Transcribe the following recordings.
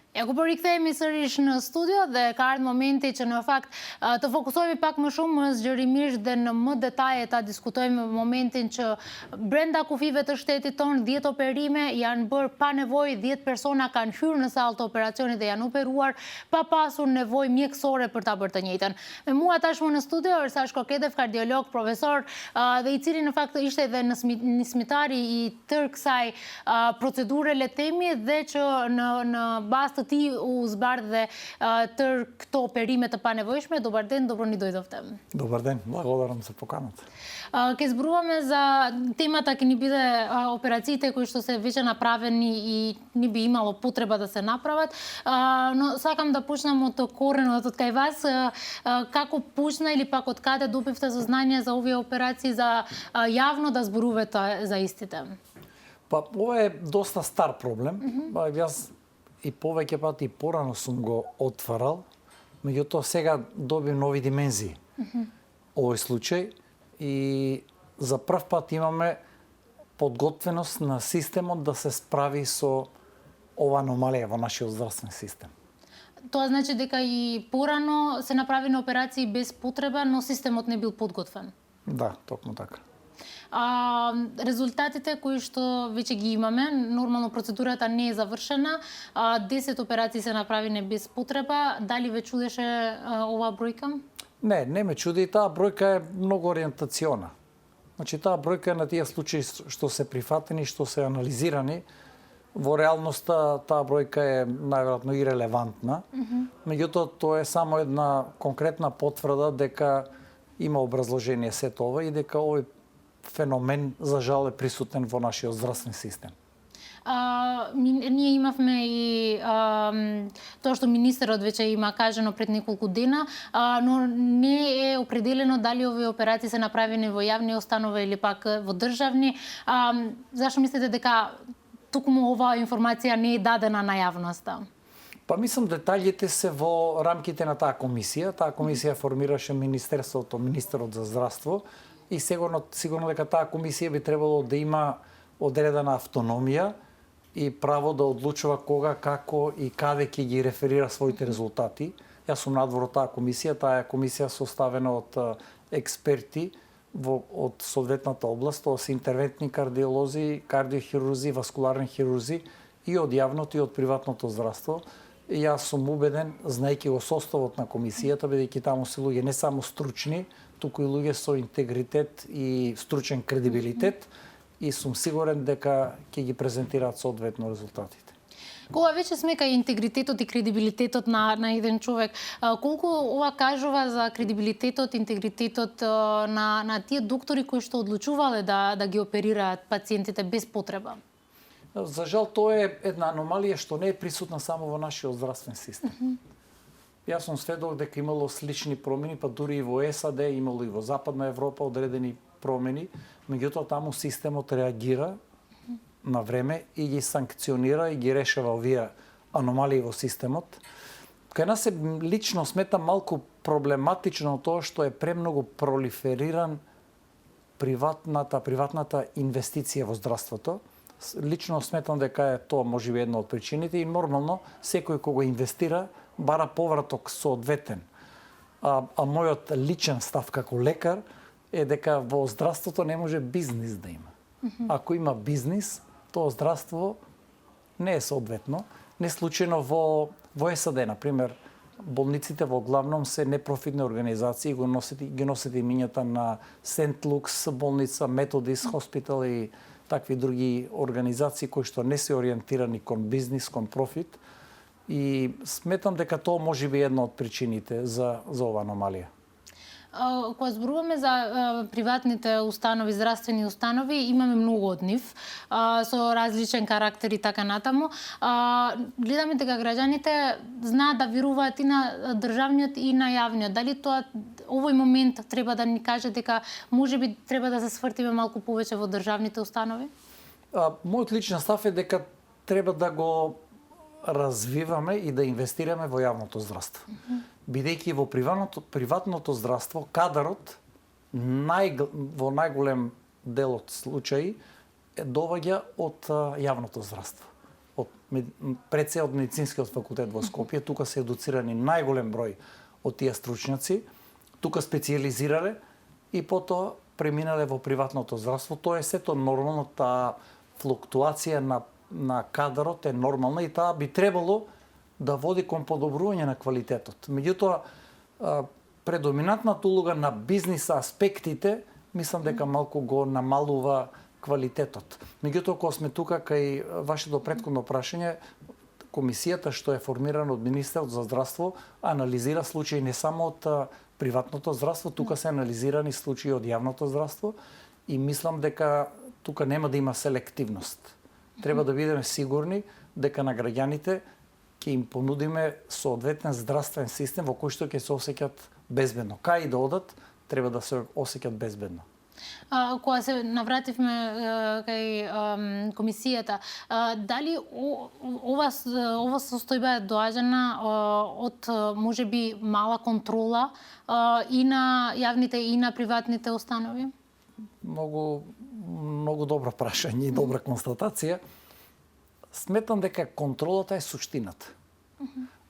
Ја го порикthehemi sërish në studio dhe ka ardhur momenti që në fakt të fokusohemi pak më shumë zgjeриmisht dhe në më detaje ta diskutojmë momentin që brenda kufive të shtetit ton 10 operime janë bërë pa nevojë, 10 persona kanë hyrë në sallë të operacionit dhe janë operuar pa pasur nevojë mjekësore për ta bërë të njëjtën. Me mua tashmë në studio Ersash Kokedev, kardiolog, profesor dhe i cili në fakt ishte edhe nismitari i tërë kësaj procedure le të themi dhe që në bazë të tij u zbardh dhe tërë këto operime të panevojshme. Dobar ден, добро ни дојдовте. Добар ден, благодарам за поканата. Ке зборуваме за темата ке ни биде операциите кои што се веќе направени и ни би имало потреба да се направат, но сакам да почнам од коренот од кај вас. Како почна или пак од каде добивте сознание за овие операции, за јавно да зборувате за истите? Па, ова е доста стар проблем. Јас и повеќе пати порано сум го отварал, меѓутоа сега доби нови димензии овој случај и за прв пат имаме подготвеност на системот да се справи со ова аномалија во нашиот здравствен систем. Тоа значи дека и порано се направени операции без потреба, но системот не бил подготвен. Да, токму така. Резултатите кои што веќе ги имаме, нормално процедурата не е завршена, 10 операции се направени без потреба, дали ве чудеше оваа бројка? Не ме чуди, таа бројка е многу ориентациона. Значи таа бројка е на тие случаи што се прифатени, што се анализирани, во реалноста таа бројка е најверојатно ирелевантна, меѓутоа тоа е само една конкретна потврда дека има образложение сето ова и дека овој феномен за жал е присутен во нашиот здравствен систем. Ние имавме и тоа што министерот веќе има кажано пред неколку дена, но не е определено дали овие операции се направени во јавни установи или пак во државни. Зашто мислите дека токму оваа информација не е дадена на јавноста? Па мислам детаљите се во рамките на таа комисија. Таа комисија формираше министерството, министерот за здравство и сигурно дека таа комисија би требало да има одредена автономија и право да одлучува кога, како и каде ќе ги реферира своите резултати. Јас сум надвор од таа комисија. Таа е комисија составена од експерти од соодветната област, тоа се интервентни кардиолози, кардиохирурзи, васкуларни хирурзи и од јавното и од приватното здравство. И јас сум убеден, знаејќи го составот на комисијата, бидејќи таму се луѓе не само стручни, туку и луѓе со интегритет и стручен кредибилитет, и сум сигурен дека ќе ги презентираат соодветно резултатите. Кога веќе сме кај интегритетот и кредибилитетот на еден човек, колку ова кажува за кредибилитетот, интегритетот на тие доктори кои што одлучувале да ги оперираат пациентите без потреба? За жал, тоа е една аномалија што не е присутна само во нашиот здравствен систем. Јас сум сведок дека имало слични промени, па дури и во САД, имало и во Западна Европа одредени промени, меѓутоа таму системот реагира на време и ги санкционира и ги решава овие аномалии во системот. Кај нас се лично сметам малку проблематично тоа што е премногу пролифериран приватната инвестиција во здравството. Лично сметам дека е тоа можеби една од причините и нормално секој кога инвестира бара повраток соодветен. А мојот личен став како лекар е дека во здравството не може бизнис да има. Ако има бизнис, тоа здравство не е соодветно. Не случајно во САД, например, болниците во главном се непрофитни организации, ги носат имињата на Сент Лукс болница, Методист хоспитал и такви други организации кои што не се ориентирани кон бизнис, кон профит. И сметам дека тоа може би една од причините за оваа аномалија. Кога зборуваме за приватните установи, здравствени установи, имаме многу од нив со различен карактер и така натаму. Гледаме дека граѓаните знаат да веруваат и на државниот и на јавниот. Дали тоа овој момент треба да ни каже дека можеби треба да се свртиме малку повеќе во државните установи? Мојот личен став е дека треба да го развиваме и да инвестираме во јавното здравство. Бидејќи во приватното здравство кадарот во најголем дел од случаи доаѓа од јавното здравство. пред се од медицинскиот факултет во Скопје, тука се едуцирани најголем број од тие стручњаци, тука специјализирале и потоа преминале во приватното здравство. Тоа е сето нормално, таа флуктуација на кадрот е нормална и таа би требало да води кон подобрување на квалитетот. Меѓутоа, предоминантната улога на бизнис аспектите, мислам дека малку го намалува квалитетот. Меѓутоа, кога сме тука кај вашето претходно прашање, комисијата што е формирана од Министерството за здравство анализира случаи не само од приватното здравство, тука се анализирани случаи од јавното здравство и мислам дека тука нема да има селективност. Треба да бидеме сигурни дека на граѓаните ќе им понудиме соодветен здравствен систем во кој што ќе се осеќат безбедно. Кај и да одат, треба да се осеќат безбедно. Кога се навративме кај комисијата, дали ова состојба е доаѓана од можеби мала контрола и на јавните и на приватните установи? Многу добро прашање и добра констатација. Сметам дека контролата е суштината.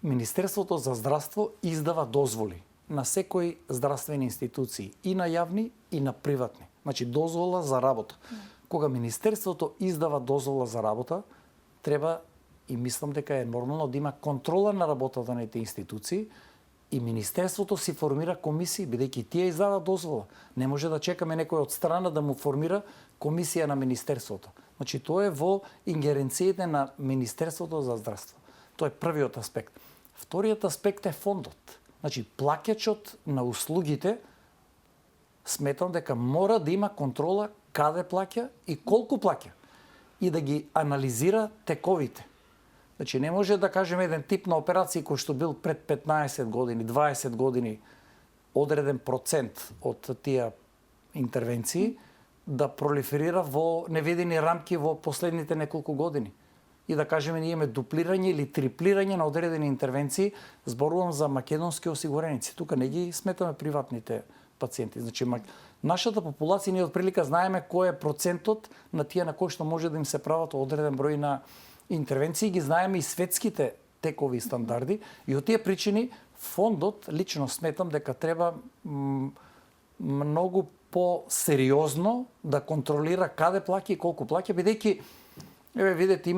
Министерството за здравство издава дозволи на секои здравствени институции, и на јавни, и на приватни. Значи, дозвола за работа. Кога Министерството издава дозвола за работа, треба, и мислам дека е нормално, да има контрола на работата на тие институции, и Министерството си формира комисии, бидејќи тие издава дозвола. Не може да чекаме некој од страна да му формира комисија на Министерството. Значи, тоа е во ингеренциите на Министерството за здравство. Тоа е првиот аспект. Вториот аспект е фондот. Значи, плаќачот на услугите, сметам дека мора да има контрола каде плаќа и колку плаќа и да ги анализира тековите. Значи, не може да кажеме еден тип на операција кој што бил пред 15 години, 20 години, одреден процент од тие интервенции, да пролиферира во невидени рамки во последните неколку години. И да кажеме, ние имаме дуплирање или триплирање на одредени интервенции, зборувам за македонски осигуреници. Тука не ги сметаме приватните пациенти. Значи, нашата популација, ние отприлика знаеме кој е процентот на тие на кои што може да им се прават одреден број на интервенции, ги знаеме и светските текови и стандарди, и од тие причини фондот, лично сметам дека треба многу по-сериозно да контролира каде плаќа и колку плаќа, бидејќи, видете,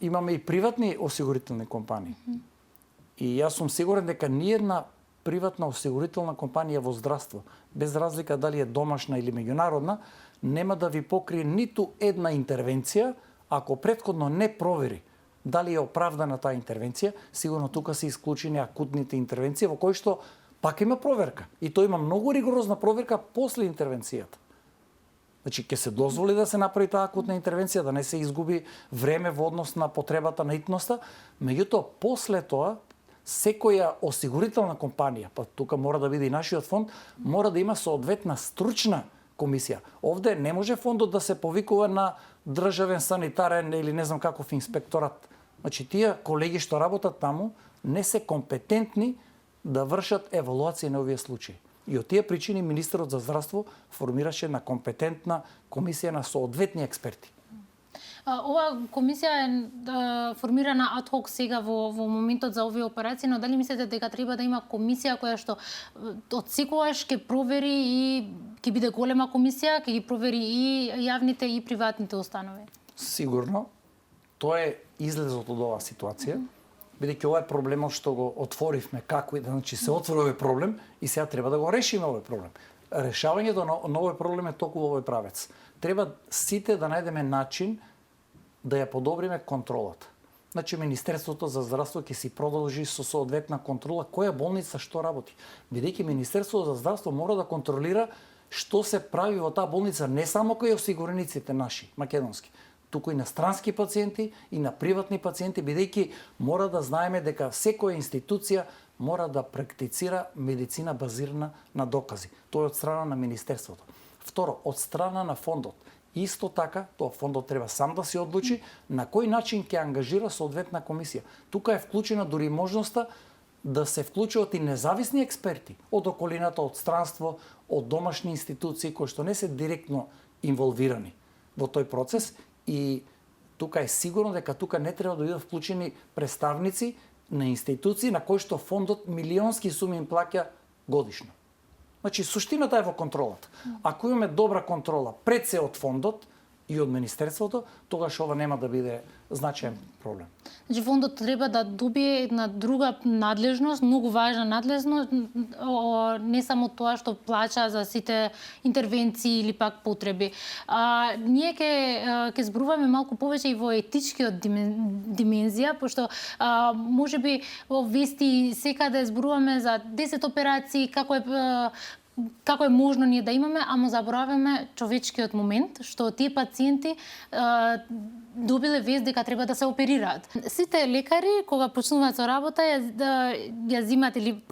имаме и приватни осигурителни компании. И јас сум сигурен дека ниедна приватна осигурителна компанија во здравство, без разлика дали е домашна или меѓународна, нема да ви покрие ниту една интервенција ако претходно не провери дали е оправдана таа интервенција. Сигурно тука се исклучени акутните интервенции во кои што пак има проверка. И тоа има многу ригорозна проверка после интервенцијата. Значи, ќе се дозволи да се направи таа акутна интервенција, да не се изгуби време во однос на потребата на итноста, меѓутоа, после тоа, секоја осигурителна компанија, па тука мора да биде и нашиот фонд, мора да има соодветна стручна комисија. Овде не може фондот да се повикува на државен санитарен или не знам каков инспекторат. Значи, тие колеги што работат таму не се компетентни да вршат евалуација на овие случаи. И од тие причини Министерот за здравство формираше на компетентна комисија на соодветни експерти. Ова комисија е формирана адхок сега во моментот за овие операции, но дали мислите дека треба да има комисија која што од секогаш ќе провери и ќе биде голема комисија, ќе ги провери и јавните и приватните установи? Сигурно. Тоа е излезот од оваа ситуација. Бидејќи ова е проблемот што го отворивме, како и да, значи се отвори овој проблем и сега треба да го решиме овој проблем. Решавањето на овој проблем е токму овој правец. Треба сите да најдеме начин да ја подобриме контролата. Значи, Министерството за здравство ќе си продолжи со соодветна контрола која болница што работи. Бидејќи Министерството за здравство мора да контролира што се прави во таа болница, не само кај осигурениците наши, македонски, туку и на странски пациенти и на приватни пациенти, бидејќи мора да знаеме дека секоја институција мора да практицира медицина базирана на докази. Тоа е од страна на Министерството. Второ, од страна на фондот. Исто така, тоа фондот треба сам да се одлучи на кој начин ќе ангажира соодветна комисија. Тука е вклучена дури можноста да се вклучуваат и независни експерти од околината, од странство, од домашни институции кои што не се директно инволвирани во тој процес и тука е сигурно дека тука не треба да бидат вклучени представници на институции на кои што фондот милионски суми им плаќа годишно. Значи, суштината е во контролата. Ако имаме добра контрола пред се од фондот и од Министерството, тогаш ова нема да биде значаен проблем. Значи, фондот треба да добие една друга надлежност, многу важна надлежност, не само тоа што плаќа за сите интервенции или пак потреби. Ние ќе зборуваме малку повеќе и во етичкиот димензија, пошто можеби во вести секаде зборуваме за 10 операции, како е можно ние да имаме, ама забораваме човечкиот момент, што тие пациенти добиле вест дека треба да се оперираат. Сите лекари, кога почнуваат со работа, ја зимат или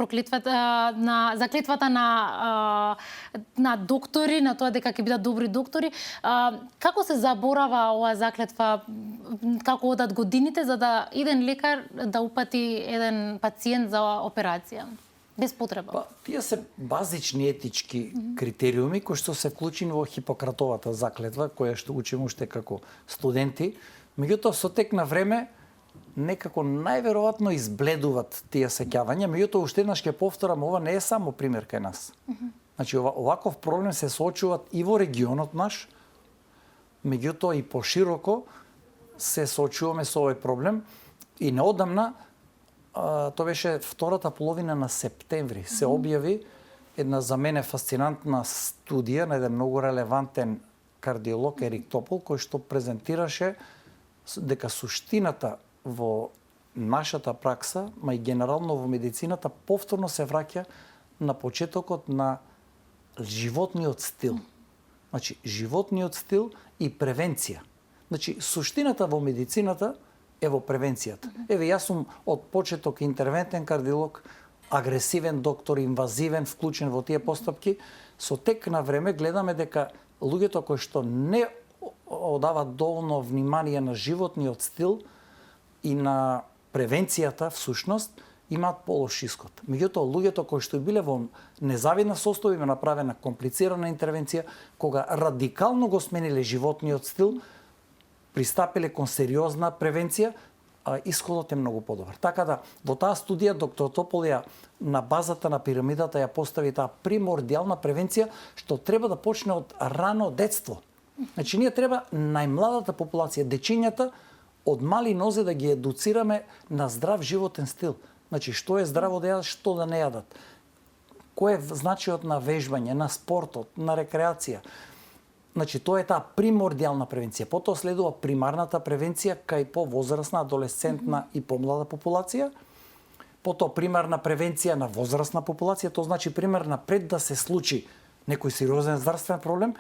заклетвата на доктори, на тоа дека ќе бидат добри доктори. Како се заборава оваа заклетва, како одат годините, за да еден лекар да упати еден пациент за операција? Без потреба. Тие се базични етички критериуми кои што се вклучени во Хипократовата заклетва, која што учиме уште како студенти. Меѓутоа, со тек на време, некако најверојатно избледуваат тие сеќавања. Меѓутоа, уште еднаш ќе повторам, ова не е само пример кај нас. Значи, оваков проблем се соочуваат и во регионот наш, меѓутоа и пошироко се соочуваме со овој проблем. И неодамна, тоа беше втората половина на септември, се објави една за мене фасцинантна студија на еден многу релевантен кардиолог Ерик Топол, кој што презентираше дека суштината во нашата пракса, ма и генерално во медицината, повторно се враќа на почетокот на животниот стил. Значи, животниот стил и превенција. Значи, суштината во медицината е во превенцијата. Еве, јас сум од почеток интервентен кардиолог, агресивен доктор, инвазивен, вклучен во тие постапки. Со тек на време гледаме дека луѓето кои што не одават доволно внимание на животниот стил и на превенцијата, всушност, имаат полош исход. Меѓутоа, луѓето кои што биле во незавидна состојба, има направена комплицирана интервенција, кога радикално го смениле животниот стил, пристапиле кон сериозна превенција, исходот е многу подобар. Така да, во таа студија доктор Топол ја на базата на пирамидата ја постави таа примордијална превенција, што треба да почне од рано детство. Значи, ние треба најмладата популација, дечињата, од мали нозе да ги едуцираме на здрав животен стил. Значи, што е здраво да јадат, што да не јадат. Кој е значајот на вежбање, на спортот, на рекреација. Значи, тоа е таа примордијална превенција. Потоа следува примарната превенција кај повозрасна, адолесцентна и помлада популација. Потоа примарна превенција на возрастна популација, тоа значи примарна пред да се случи некој сериозен здравствен проблем.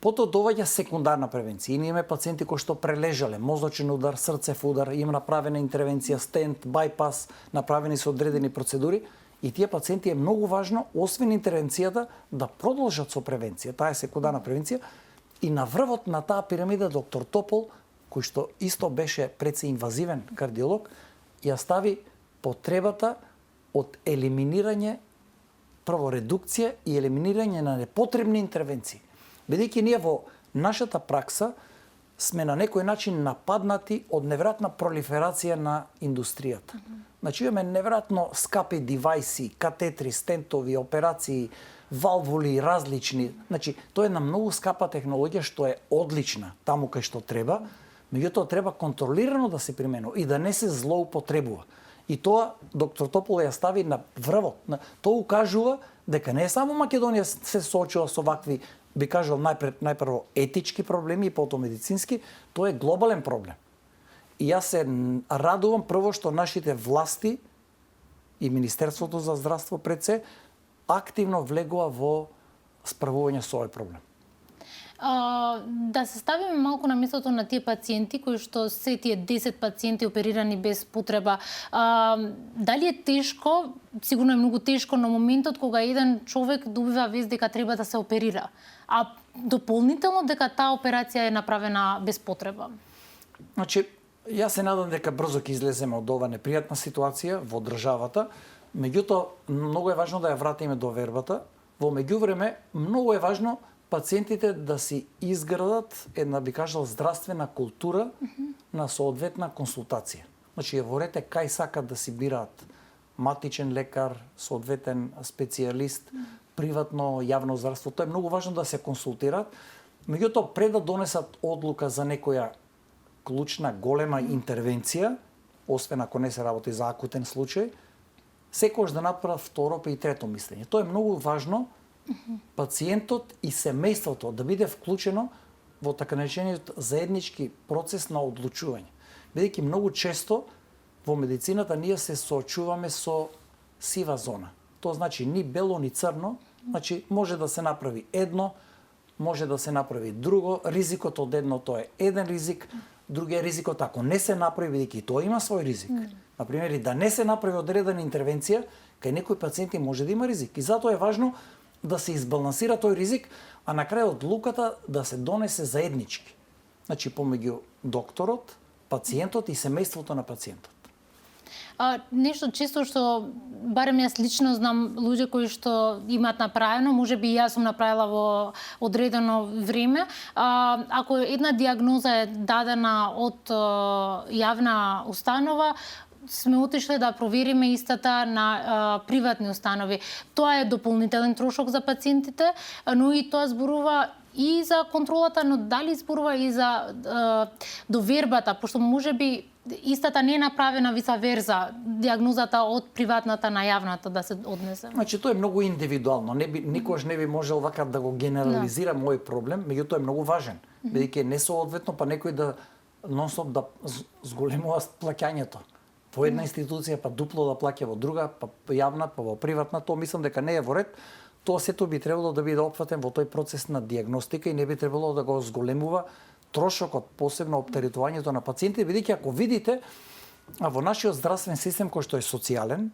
Потоа доаѓа секундарна превенција. И ние имаме пациенти кои што прележале, мозочен удар, срцев удар, им направена интервенција, стент, байпас, направени се одредени процедури. И тие пациенти е многу важно, освен интервенцијата, да продолжат со превенција. Таа е секундарна превенција. И на врвот на таа пирамида доктор Топол, кој што исто беше пред се инвазивен кардиолог, ја стави потребата од елиминирање, прво редукција и елиминирање на непотребни интервенции. Бидејќи ние во нашата пракса сме на некој начин нападнати од неверојатна пролиферација на индустријата. Значи, имаме неверојатно скапи девајси, катетри, стентови, операции, валвули различни. Значи, тоа е една многу скапа технологија што е одлична таму кај што треба, меѓутоа треба контролирано да се применува и да не се злоупотребува. И тоа доктор Топол ја стави на врвот. Тоа укажува дека не само Македонија се соочува со вакви, би кажал најпрво етички проблеми и потоа медицински, тоа е глобален проблем. И јас се радувам прво што нашите власти и Министерството за здравство пред се активно влегува во справување со овој проблем. Да се ставиме малку на местото на тие пациенти кои што се тие 10 пациенти оперирани без потреба. Дали е тешко? Сигурно е многу тешко на моментот кога еден човек добива вест дека треба да се оперира, а дополнително дека таа операција е направена без потреба. Значи, јас се надам дека брзо ќе излеземе од оваа непријатна ситуација во државата, меѓутоа многу е важно да ја вратиме довербата. Во меѓувреме многу е важно пациентите да си изградат една, би кажал, здравствена култура на соодветна консултација. Значи, ја ворете кај сакат да си бираат матичен лекар, соодветен специјалист, приватно, јавно здравство. Тоа е многу важно да се консултираат. Меѓутоа, пред да донесат одлука за некоја клучна, голема интервенција, освен ако не се работи за акутен случај, секогаш да направат второ па и трето мислење. Тоа е многу важно пациентот и семејството да биде вклучено во така наречениот заеднички процес на одлучување. Бидејќи многу често во медицината ние се соочуваме со сива зона. Тоа значи ни бело ни црно, значи може да се направи едно, може да се направи друго, ризикот од едното е еден ризик, другиот ризикот ако не се направи, бидејќи тоа има свој ризик. Например, и да не се направи одредена интервенција, кај некои пациенти може да има ризик. И затоа е важно да се избалансира тој ризик, а на крајот одлуката да се донесе заеднички. Значи помеѓу докторот, пациентот и семејството на пациентот. Нешто чисто што барем јас лично знам луѓе кои што имаат направено, можеби и јас сум направила во одредено време. Ако една дијагноза е дадена од јавна установа, сме отишле да провериме истата на приватни установи. Тоа е дополнителен трошок за пациентите, но и тоа зборува и за контролата, но дали зборува и за довербата, пошто можеби истата не е направена виса верза, дијагнозата од приватната на јавната да се однесе. Значи тоа е многу индивидуално, никогаш не би можел вака да го генерализира мој проблем, меѓутоа е многу важен, бидејќи е несоодветно па некој да нонстоп да зголемува плаќањето. Во една институција па дупло да плаќа во друга, па јавна, па во приватна, тоа мислам дека не е во ред. Тоа сето би требало да биде опфатен во тој процес на дијагностика и не би требало да го зголемува трошокот, посебно оптеретувањето на пациенти, бидејќи ако видите во нашиот здравствен систем кој што е социјален,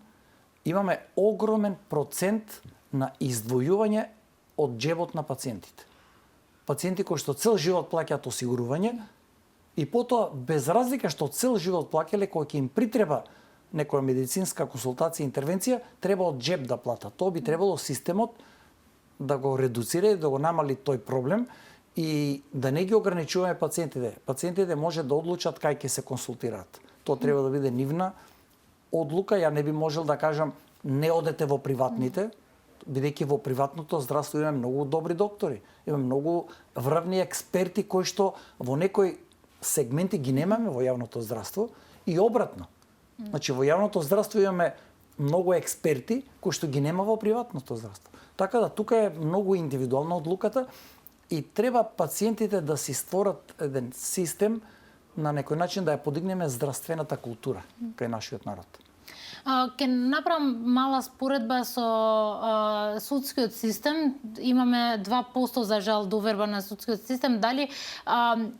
имаме огромен процент на издвојување од џебот на пациентите. Пациенти кои што цел живот плаќаат осигурување и потоа без разлика што цел живот плаќале, кога ќе им притреба некоја медицинска консултација, интервенција, треба од џеб да платат. Тоа би требало системот да го редуцира и да го намали тој проблем и да не ги ограничуваме пациентите. Пациентите може да одлучат кај ќе се консултираат. Тоа треба да биде нивна одлука. Ја не би можел да кажам не одете во приватните, бидејќи во приватното здравство имаме многу добри доктори, имаме многу врвни експерти кои што во некои сегменти ги немаме во јавното здравство и обратно. Значи во јавното здравство имаме многу експерти кои што ги нема во приватното здравство. Така да тука е многу индивидуална одлуката и треба пациентите да си створат еден систем на некој начин да ја подигнеме здравствената култура кај нашиот народ. Ке направам мала споредба со судскиот систем. Имаме 2% за жал доверба на судскиот систем. Дали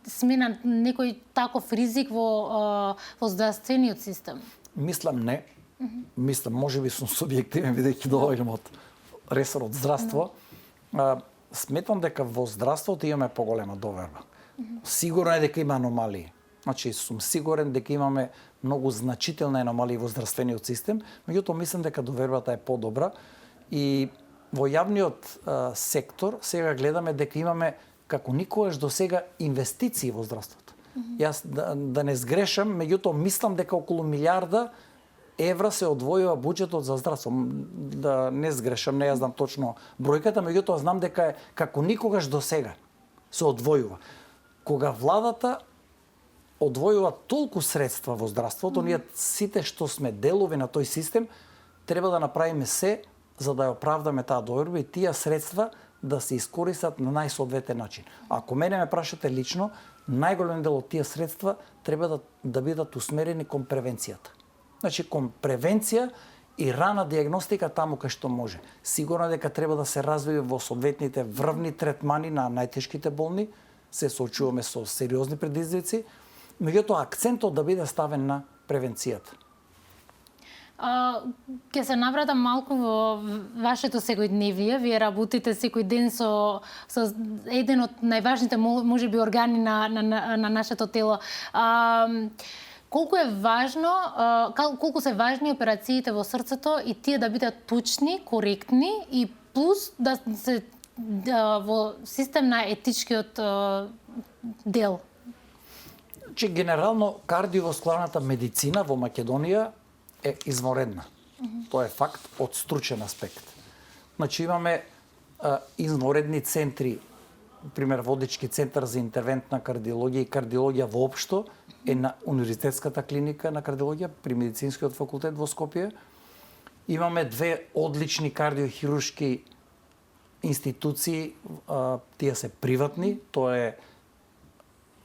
сме на некој таков ризик во здравствениот систем? Мислам не. Мислам, можеби сум субјективен бидејќи доаѓам од ресорот здравство. Сметам дека во здравството имаме поголема доверба. Сигурно е дека има аномалии. Значи, сум сигурен дека имаме многу значителни аномалии во здравствениот систем, меѓутоа мислам дека довербата е подобра и во јавниот сектор сега гледаме дека имаме како никогаш до сега инвестиции во здравството. Јас да не сгрешам, меѓутоа мислам дека околу милиарда евра се одвојува буџетот за здравство. Да не сгрешам, не ја знам точно бројката, меѓутоа знам дека е како никогаш до сега се одвојува. Кога владата одвојува толку средства во здравството, ние сите што сме делови на тој систем, треба да направиме се за да ја оправдаме таа доверба и тие средства да се искористат на најсоодветен начин. Ако мене ме прашате лично, најголем дел од тие средства треба да бидат усмерени кон превенцијата. Значи, кон превенција и рана дијагностика таму кај што може. Сигурно дека треба да се развие во соодветните врвни третмани на најтешките болни, се соочуваме со сериозни предизвици, меѓутоа акцентот да биде ставен на превенцијата. Ке се навратам малку во вашето секојдневие. Вие работите секој ден со еден од најважните можеби органи на нашето тело. Колку е важно, колку се важни операциите во срцето и тие да бидат точни, коректни и плюс да се во систем на етичкиот дел? Че генерално кардиоваскуларната медицина во Македонија е извонредна. Тоа е факт од стручен аспект. Значи имаме извонредни центри, пример водечки центар за интервентна кардиологија и кардиологија воопшто е на Универзитетската клиника на кардиологија при Медицинскиот факултет во Скопје. Имаме две одлични кардиохируршки институции, тие се приватни, тоа е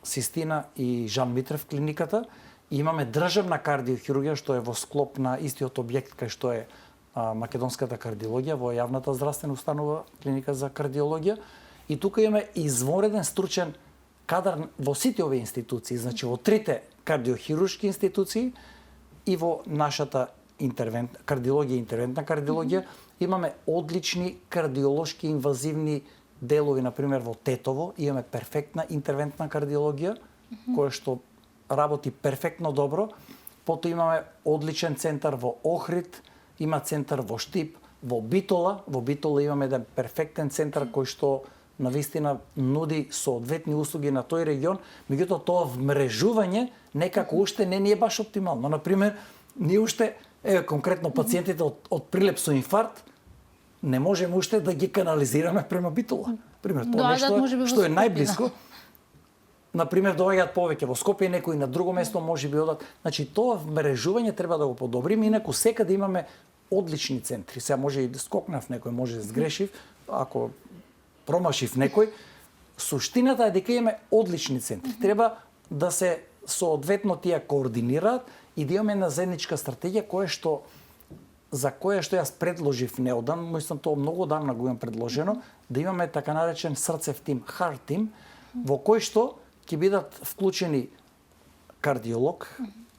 Систина и Жан Митрев клиниката. И имаме државна кардиохирургија што е во склоп на истиот објект кај што е македонската кардиологија во јавната здравствена установа клиника за кардиологија. И тука имаме извонреден стручен кадар во сите овие институции, значи во трите кардиохируршки институции и во нашата кардиологија и интервентна кардиологија имаме одлични кардиолошки инвазивни делови, например во Тетово имаме перфектна интервентна кардиологија која што работи перфектно добро. Потоа имаме одличен центар во Охрид, има центар во Штип, во Битола. Во Битола имаме еден перфектен центар кој што навистина нуди соодветни услуги на тој регион, меѓутоа тоа вмрежување некако уште не ни е баш оптимално. Например, ние уште конкретно пациентите од прилеп со инфаркт не можеме уште да ги канализираме према Битола. Пример, тоа нешто што е најблиско. Например, доаѓаат повеќе во Скопје, некои на друго место можеби одат. Значи тоа вмрежување треба да го подобриме, инаку секаде имаме одлични центри. Сега може и да скокнав некој, може да сгрешив, ако промашив некој. Суштината е дека имаме одлични центри. Треба да се соодветно тие координираат и да имаме една заедничка стратегија за која што јас предложив неодамна, мислам тоа многу одамна го имам предложено, да имаме така наречен срцев тим, heart team, во кој што ќе бидат вклучени кардиолог,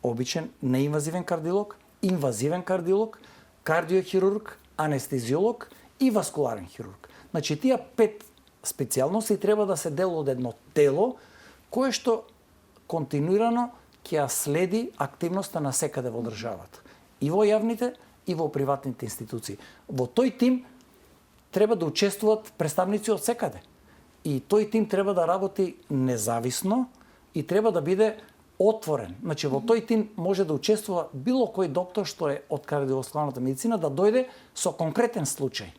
обичен неинвазивен кардиолог, инвазивен кардиолог, кардиохирург, анестезиолог и васкуларен хирург. Значи тие 5 специјалности треба да се дел од едно тело кое што континуирано ќе ја следи активноста на секаде во државата. И во јавните, и во приватните институции. Во тој тим треба да учествуваат представници од секаде. И тој тим треба да работи независно и треба да биде отворен. Значи во тој тим може да учествува било кој доктор што е од кардиоваскуларната медицина да дојде со конкретен случај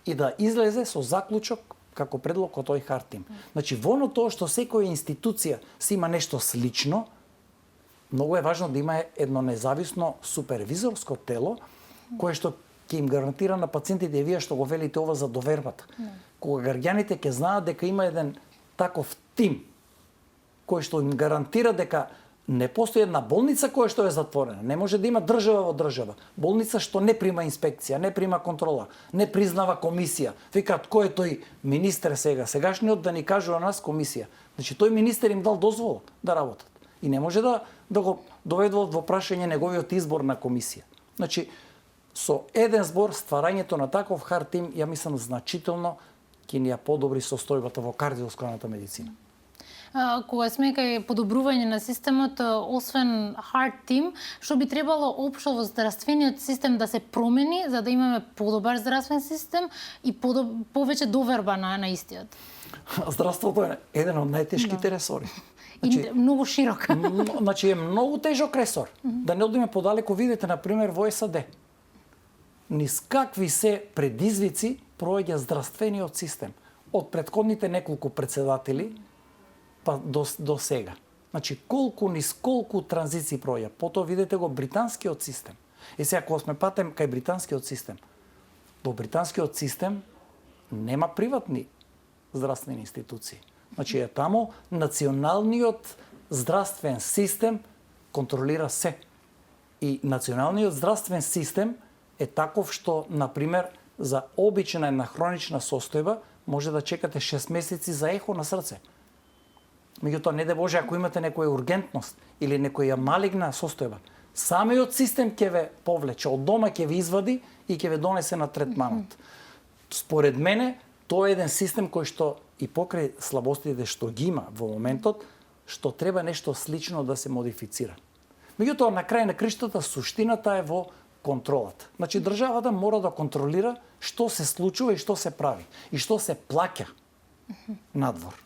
и да излезе со заклучок како предлог од тој heart team. Значи во тоа што секоја институција си има нешто слично, многу е важно да има едно независно супервизорско тело кое што ќе им гарантира на пациентите, и вие што го велите ова за довербата. Кога граѓаните ќе знаат дека има еден таков тим кој што им гарантира дека не постои една болница која што е затворена. Не може да има држава во држава. Болница што не прима инспекција, не прима контрола, не признава комисија. Викаат кој е тој министер сега? Сегашниот да ни кажува нас комисија. Значи тој министер им дал дозвола да работат. И не може да го доведуват во прашање неговиот избор на комисија. Значи со еден збор стварањето на таков heart team, ја мислам значително ќе ни ја подобри состојбата во кардиоваскуларната медицина. Кога сме кај подобрување на системот, освен heart team, што би требало општо во здравствениот систем да се промени за да имаме подобар здравствен систем и повеќе доверба на истиот? Здравството е еден од најтешките ресори. Значи, многу широк. Значи е многу тежок ресор. Да не одиме подалеку, видите например во САД. Низ какви се предизвици проаѓа здравствениот систем од претходните неколку председатели па до сега. Значи колку транзиции проаѓа. Потоа видите го британскиот систем. И сега кога сме патем кај британскиот систем, во британскиот систем нема приватни здравствени институции. Значи е таму националниот здравствен систем контролира се. И националниот здравствен систем е таков што, например, за обична една хронична состојба може да чекате 6 месеци за ехо на срце. Меѓутоа, не де Боже, ако имате некоја ургентност или некоја малигна состојба, самиот систем ќе ве повлече, од дома ќе ве извади и ќе ве донесе на третманот. Според мене, тоа е еден систем кој што и покрај слабостите што ги има во моментот, што треба нешто слично да се модифицира. Меѓутоа, на крај на криштата, суштината е во контролата. Значи државата мора да контролира што се случува и што се прави и што се плаќа надвор.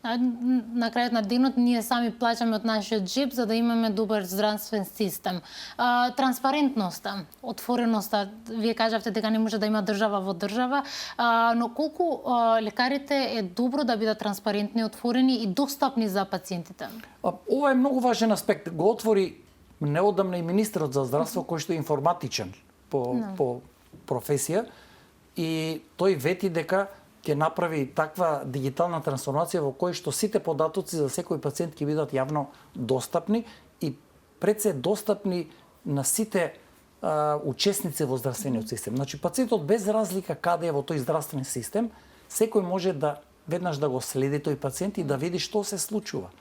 На крајот на денот ние сами плаќаме од нашиот джеб за да имаме добар здравствен систем. Транспарентноста, отвореноста, вие кажавте дека не може да има држава во држава, но колку лекарите е добро да бидат транспарентни, отворени и достапни за пациентите? Ова е многу важен аспект. Го отвори неодамна и министерот за здравство, кој што е информатичен по професија, и тој вети дека ќе направи таква дигитална трансформација во кој што сите податоци за секој пациент ќе бидат јавно достапни и пред се достапни на сите учесници во здравствениот систем. Значи пациентот без разлика каде е во тој здравствен систем, секој може да веднаш да го следи тој пациент и да види што се случува.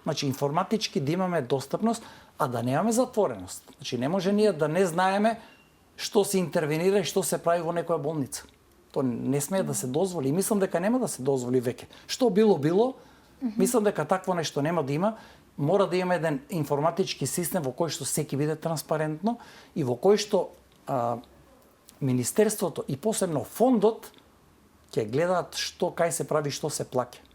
Значи информатички да имаме достапност, а да немаме затвореност. Значи не може ние да не знаеме што се интервенира и што се прави во некоја болница. То не смее да се дозволи и мислам дека нема да се дозволи веќе. Што било, мислам дека такво нешто нема да има. Мора да има еден информатички систем во кој што секи биде транспарентно и во кој што Министерството и посебно фондот ќе гледаат што кај се прави, што се плаќа.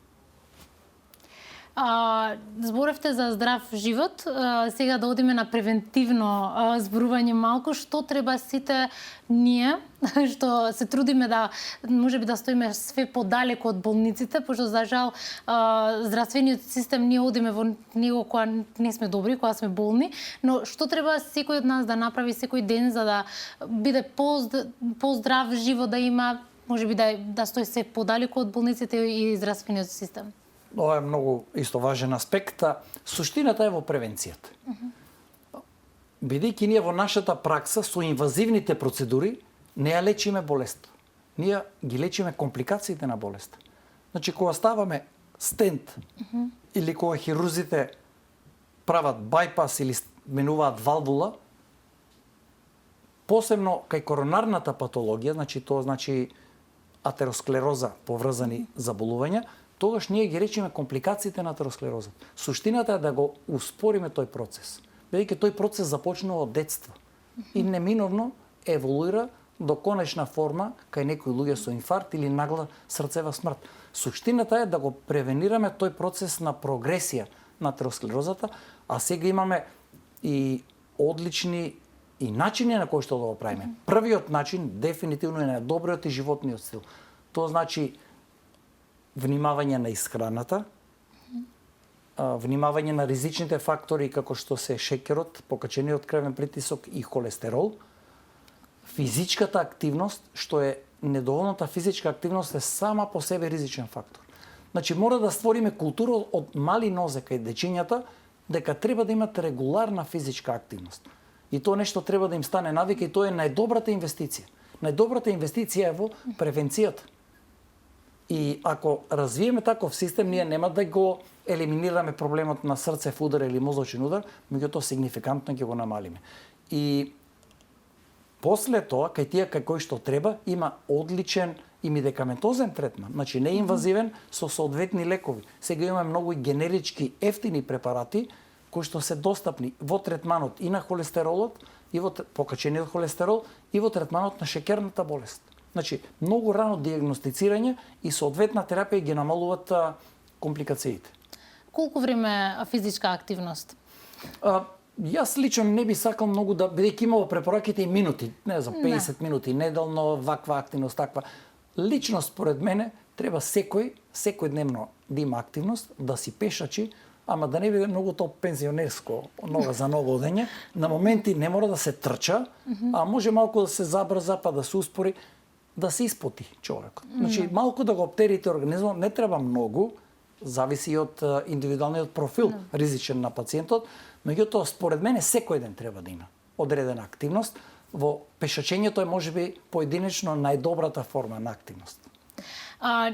Зборевте за здрав живот, сега да одиме на превентивно зборување малку, што треба сите ние, што се трудиме да можеби да стоиме све подалеку од болниците, пошто за жал здравствениот систем ние одиме во него кога не сме добри, кога сме болни, но што треба секој од нас да направи секој ден за да биде поздрав живот да има, можеби да стои се подалеку од болниците и здравствениот систем? Ова е многу исто важен аспект. Суштината е во превенцијата. Бидејќи ние во нашата пракса со инвазивните процедури не ја лечиме болест. Ние ги лечиме компликациите на болест. Значи кога ставаме стент или кога хирурзите прават байпас или менуваат валвула, посебно кај коронарната патологија, значи тоа значи атеросклероза, поврзани заболувања, тогаш ние ги речеме компликациите на атеросклерозата. Суштината е да го успориме тој процес, бидејќи тој процес започнува од детство и неминовно еволуира до конечна форма кај некои луѓе со инфаркт или нагла срцева смрт. Суштината е да го превенираме тој процес на прогресија на атеросклерозата, а сега имаме и одлични и начини на кои што да го правиме. Првиот начин дефинитивно е најдобриот и животниот стил. Тоа значи внимавање на исхраната, внимавање на ризичните фактори како што се шеќерот, покачениот крвен притисок и холестерол, физичката активност, што е недоволната физичка активност е сама по себе ризичен фактор. Значи мора да створиме култура од мали нозе кај дечињата дека треба да имат регуларна физичка активност. И тоа нешто треба да им стане навика и тоа е најдобрата инвестиција. Најдобрата инвестиција е во превенцијата. И ако развиеме таков систем, ние нема да го елиминираме проблемот на срцев удар или мозочен удар, меѓутоа сигнификантно ќе го намалиме. И после тоа, кај тие кај кои што треба, има одличен и медикаментозен третман, значи неинвазивен со соодветни лекови. Сега имаме многу и генерички ефтини препарати кои што се достапни во третманот и на холестеролот, и во покачениот холестерол, и во третманот на шеќерната болест. Значи, многу рано диагностицирање и соодветна терапија ги намалуваат компликациите. Колку време физичка активност? Јас лично не би сакал многу да, бидејќи има во препораките и минути, не знам, 50 минути неделно, ваква активност, таква. Лично според мене треба секој дневно да има активност, да си пешачи, ама да не биде многу тоа пензионерско, нога за нога одење. На моменти не мора да се трча, а може малку да се забрза, па да се успори, да се испоти човекот. Значи, малку да го оптерите организмот, не треба многу, зависи од индивидуалниот профил ризичен на пациентот, меѓутоа според мене секој ден треба да има одредена активност. Во пешачењето е можеби поединечно најдобрата форма на активност.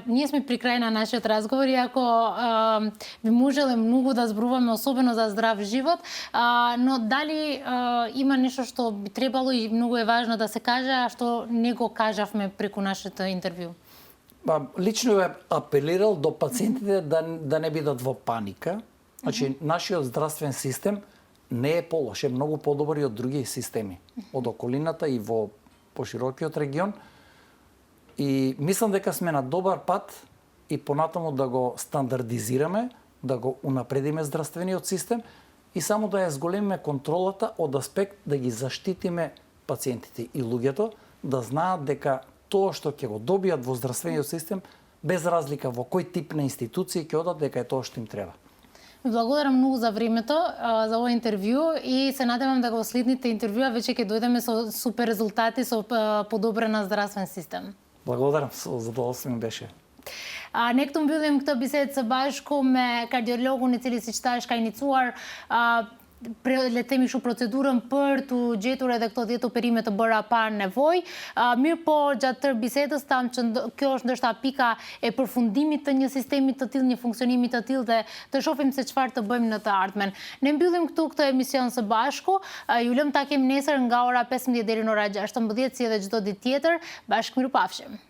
Ние сме при крај на нашиот разговор и ако би можеле многу да зборуваме особено за здрав живот, но дали има нешто што би требало и многу е важно да се каже, а што не го кажавме преку нашето интервју? Лично е апелирал до пациентите да не бидат во паника. Значи, нашиот здравствен систем не е полош, е многу подобар и од други системи, од околината и во поширокиот регион. И мислам дека сме на добар пат и понатаму да го стандардизираме, да го унапредиме здравствениот систем и само да ја зголемиме контролата од аспект да ги заштитиме пациентите и луѓето, да знаат дека тоа што ќе го добијат во здравствениот систем, без разлика во кој тип на институција ќе одат, дека е тоа што им треба. Благодарам многу за времето, за овој интервју и се надевам дека во следните интервјуа веќе ќе дојдеме со супер резултати, со подобрена здравствен систем. Благодарам, со задоволство ми беше. Nekt unë mbyllim këtë bisedë së bashku me kardiologun I cili siç thash ka iniciuar le të themi kështu procedurën për të gjetur edhe këto 10 operime të bëra pa nevojë. Mirë po gjatë tërë bisedës tham që kjo është ndoshta pika e përfundimit të një sistemi të tillë, një funksionimi të tillë dhe të shohim se çfarë të bëjmë në të ardhmen. Ne mbyllim këtu këtë emision së bashku. Ju lëm takim nesër nga ora 15 deri në ora 16 si edhe çdo ditë tjetër. Bashkë mirupafshim.